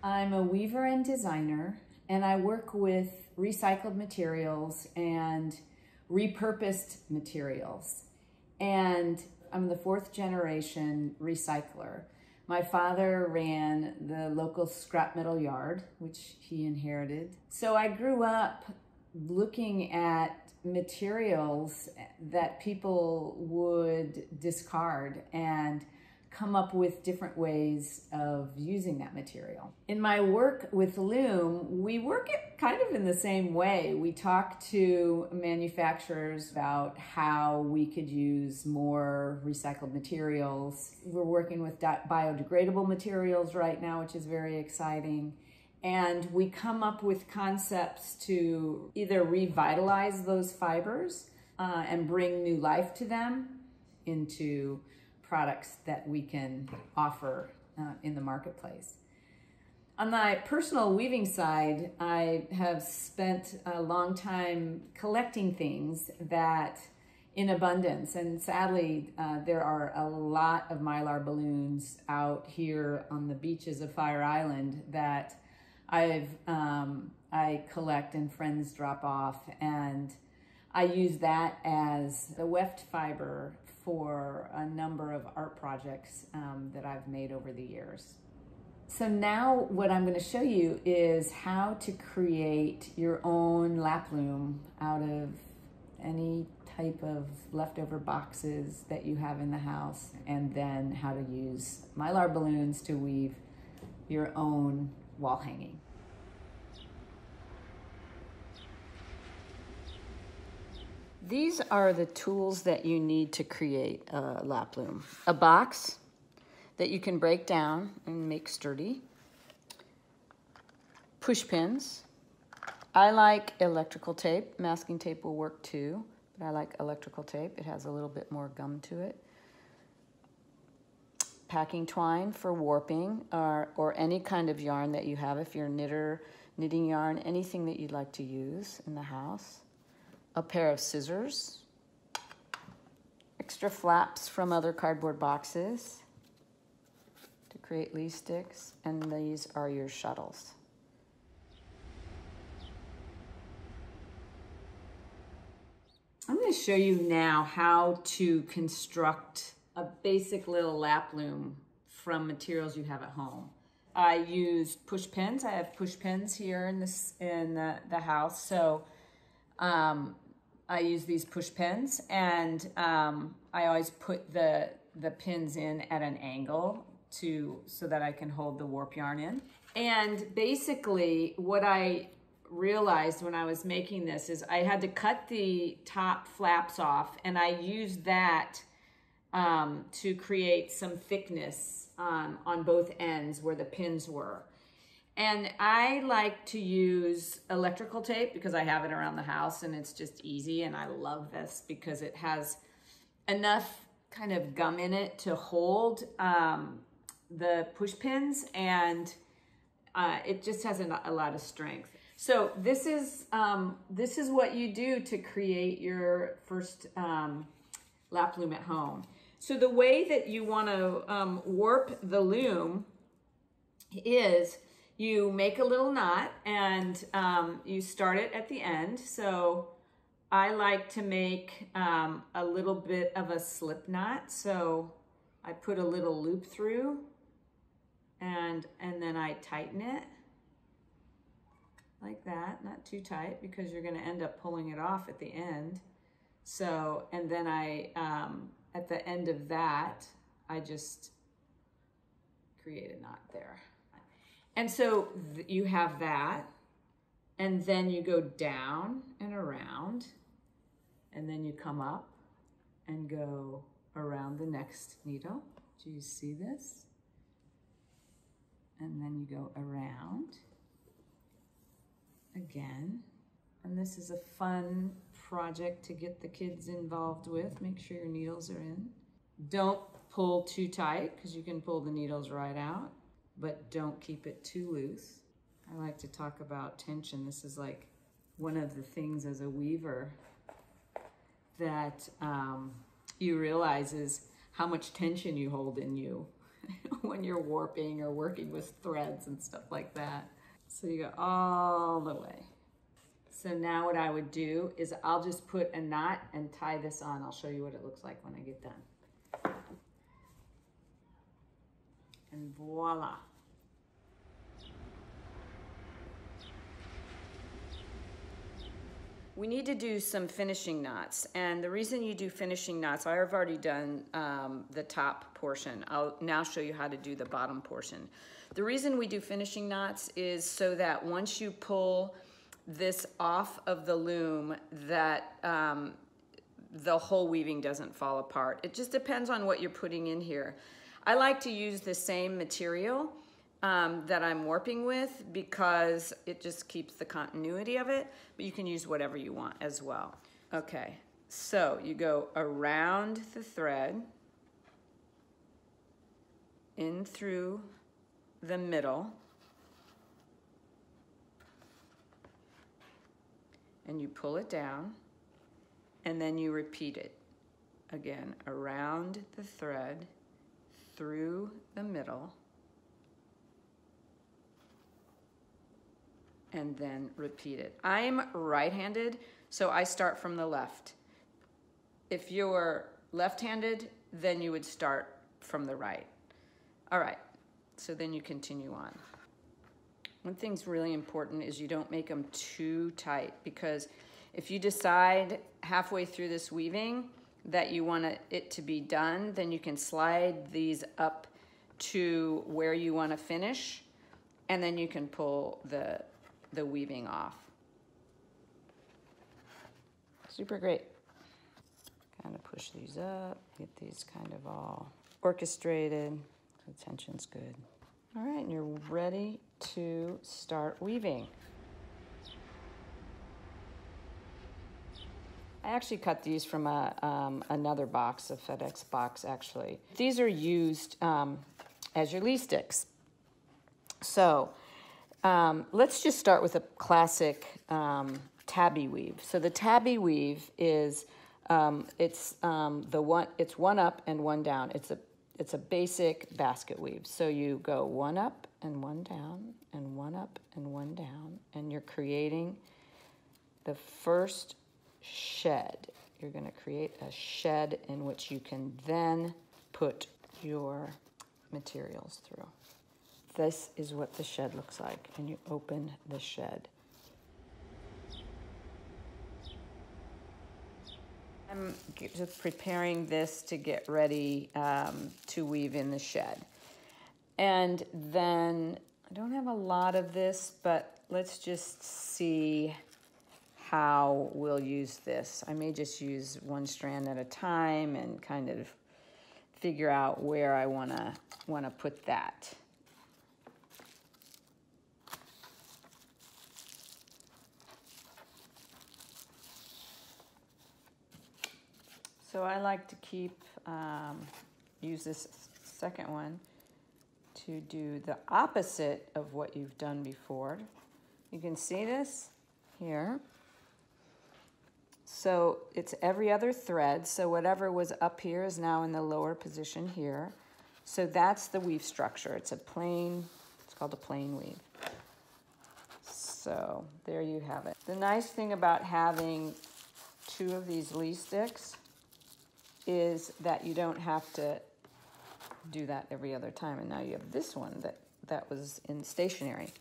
I'm a weaver and designer, and I work with recycled materials and repurposed materials. And I'm the fourth generation recycler. My father ran the local scrap metal yard, which he inherited. So I grew up looking at materials that people would discard and come up with different ways of using that material. In my work with Luum, we work it kind of in the same way. We talk to manufacturers about how we could use more recycled materials. We're working with biodegradable materials right now, which is very exciting. And we come up with concepts to either revitalize those fibers and bring new life to them into products that we can offer in the marketplace. On my personal weaving side, I have spent a long time collecting things that in abundance, and sadly there are a lot of mylar balloons out here on the beaches of Fire Island that I collect and friends drop off, and I use that as the weft fiber for a number of art projects that I've made over the years. So now what I'm going to show you is how to create your own lap loom out of any type of leftover boxes that you have in the house, and then how to use mylar balloons to weave your own wall hanging. These are the tools that you need to create a lap loom. A box that you can break down and make sturdy. Push pins. I like electrical tape. Masking tape will work too, but I like electrical tape. It has a little bit more gum to it. Packing twine for warping, or any kind of yarn that you have. If you're a knitter, knitting yarn, anything that you'd like to use in the house. A pair of scissors, extra flaps from other cardboard boxes to create leaf sticks, and these are your shuttles. I'm going to show you now how to construct a basic little lap loom from materials you have at home. I use push pins. I have push pins here in the house, so I use these push pins, and I always put the pins in at an angle so that I can hold the warp yarn in. And basically what I realized when I was making this is I had to cut the top flaps off, and I used that to create some thickness on both ends where the pins were. And I like to use electrical tape because I have it around the house and it's just easy, and I love this because it has enough kind of gum in it to hold the push pins, and it just has a lot of strength. So this is what you do to create your first lap loom at home. So the way that you want to warp the loom is you make a little knot, and you start it at the end. So I like to make a little bit of a slip knot. So I put a little loop through, and then I tighten it like that, not too tight because you're going to end up pulling it off at the end. So, and then I, at the end of that, I just create a knot there. And so you have that, and then you go down and around, and then you come up and go around the next needle. Do you see this? And then you go around again. And this is a fun project to get the kids involved with. Make sure your needles are in. Don't pull too tight because you can pull the needles right out, but don't keep it too loose. I like to talk about tension. This is like one of the things as a weaver that you realize is how much tension you hold in you when you're warping or working with threads and stuff like that. So you go all the way. So now what I would do is I'll just put a knot and tie this on. I'll show you what it looks like when I get done. And voila. We need to do some finishing knots, and the reason you do finishing knots, I've already done the top portion. I'll now show you how to do the bottom portion. The reason we do finishing knots is so that once you pull this off of the loom, that the whole weaving doesn't fall apart. It just depends on what you're putting in here. I like to use the same material that I'm warping with because it just keeps the continuity of it, but you can use whatever you want as well. Okay, so you go around the thread, in through the middle, and you pull it down, and then you repeat it again around the thread, through the middle, and then repeat it. I'm right-handed, so I start from the left. If you're left-handed, then you would start from the right. All right, so then you continue on. One thing's really important is you don't make them too tight, because if you decide halfway through this weaving that you want it to be done, then you can slide these up to where you want to finish, and then you can pull the weaving off. Super great. Kind of push these up, get these kind of all orchestrated. The tension's good. All right, and you're ready to start weaving. I actually cut these from another box, a FedEx box actually. These are used as your Lee sticks. So let's just start with a classic tabby weave. So the tabby weave is it's one up and one down. It's a basic basket weave. So you go one up and one down and one up and one down, and you're creating the first shed. You're going to create a shed in which you can then put your materials through. This is what the shed looks like, and you open the shed. I'm just preparing this to get ready to weave in the shed. And then, I don't have a lot of this, but let's just see how we'll use this. I may just use one strand at a time and kind of figure out where I wanna put that. So I like to use this second one to do the opposite of what you've done before. You can see this here. So it's every other thread. So whatever was up here is now in the lower position here. So that's the weave structure. It's called a plain weave. So there you have it. The nice thing about having two of these Lee sticks is that you don't have to do that every other time. And now you have this one that was in stationary.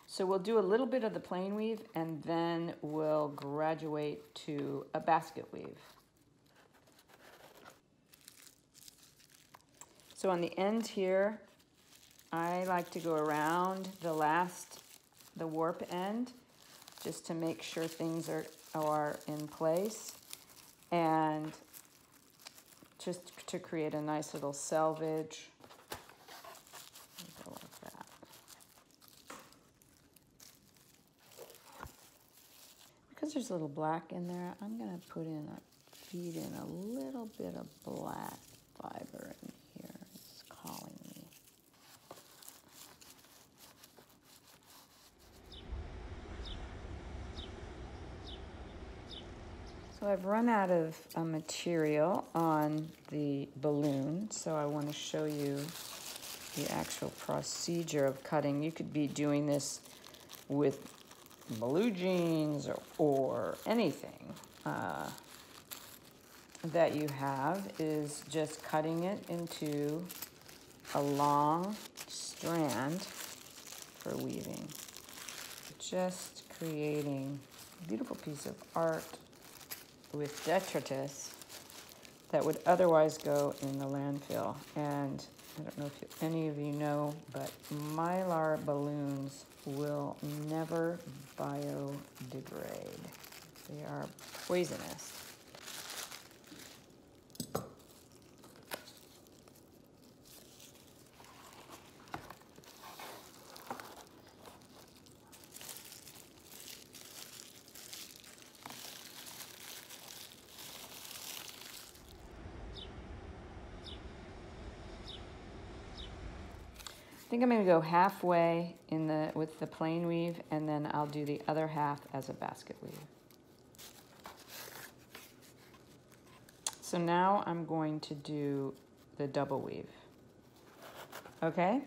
So we'll do a little bit of the plain weave, and then we'll graduate to a basket weave. So on the end here, I like to go around the warp end, just to make sure things are in place, and just to create a nice little selvage. Go like that. Because there's a little black in there, I'm going to feed in a little bit of black fiber in here. It's calling me. So I've run out of material on the balloon, so I want to show you the actual procedure of cutting. You could be doing this with blue jeans or anything that you have, is just cutting it into a long strand for weaving. Just creating a beautiful piece of art with detritus that would otherwise go in the landfill. And I don't know if any of you know, but Mylar balloons will never biodegrade. They are poisonous. I think I'm going to go halfway with the plain weave, and then I'll do the other half as a basket weave. So now I'm going to do the double weave. Okay?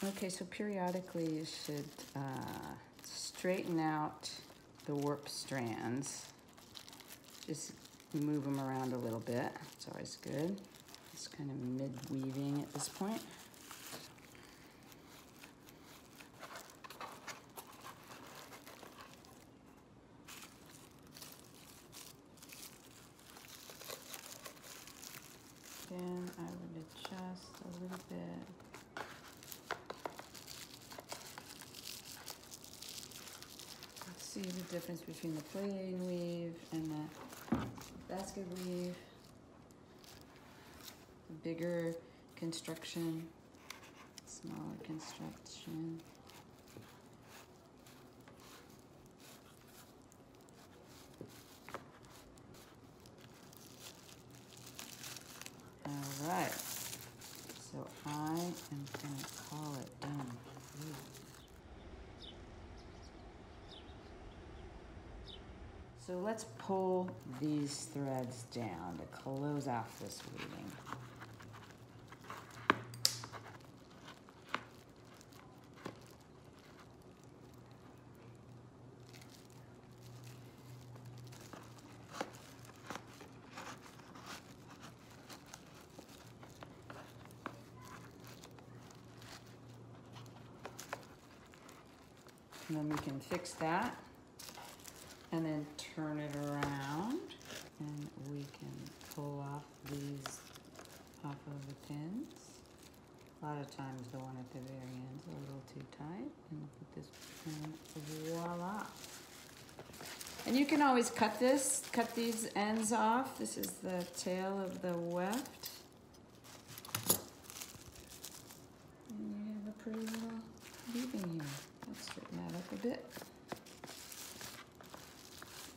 Okay, so periodically you should straighten out the warp strands. Just move them around a little bit. It's always good. It's kind of mid-weaving at this point. Then I would adjust a little bit. Let's see the difference between the plain weave and the basket weave. Bigger construction, smaller construction. All right, so I am going to call it done. So let's pull these threads down to close off this weaving. And then we can fix that and then turn it around, and we can pull off these off of the pins. A lot of times the one at the very end is a little too tight, and put this pin, voila. And you can always cut these ends off. This is the tail of the weft. And you have a pretty little weaving here. Let's straighten that up a bit.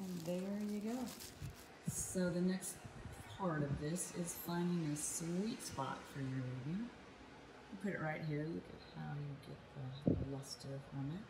And there you go. So the next part of this is finding a sweet spot for your weaving. You put it right here. Look at how you get the luster from it.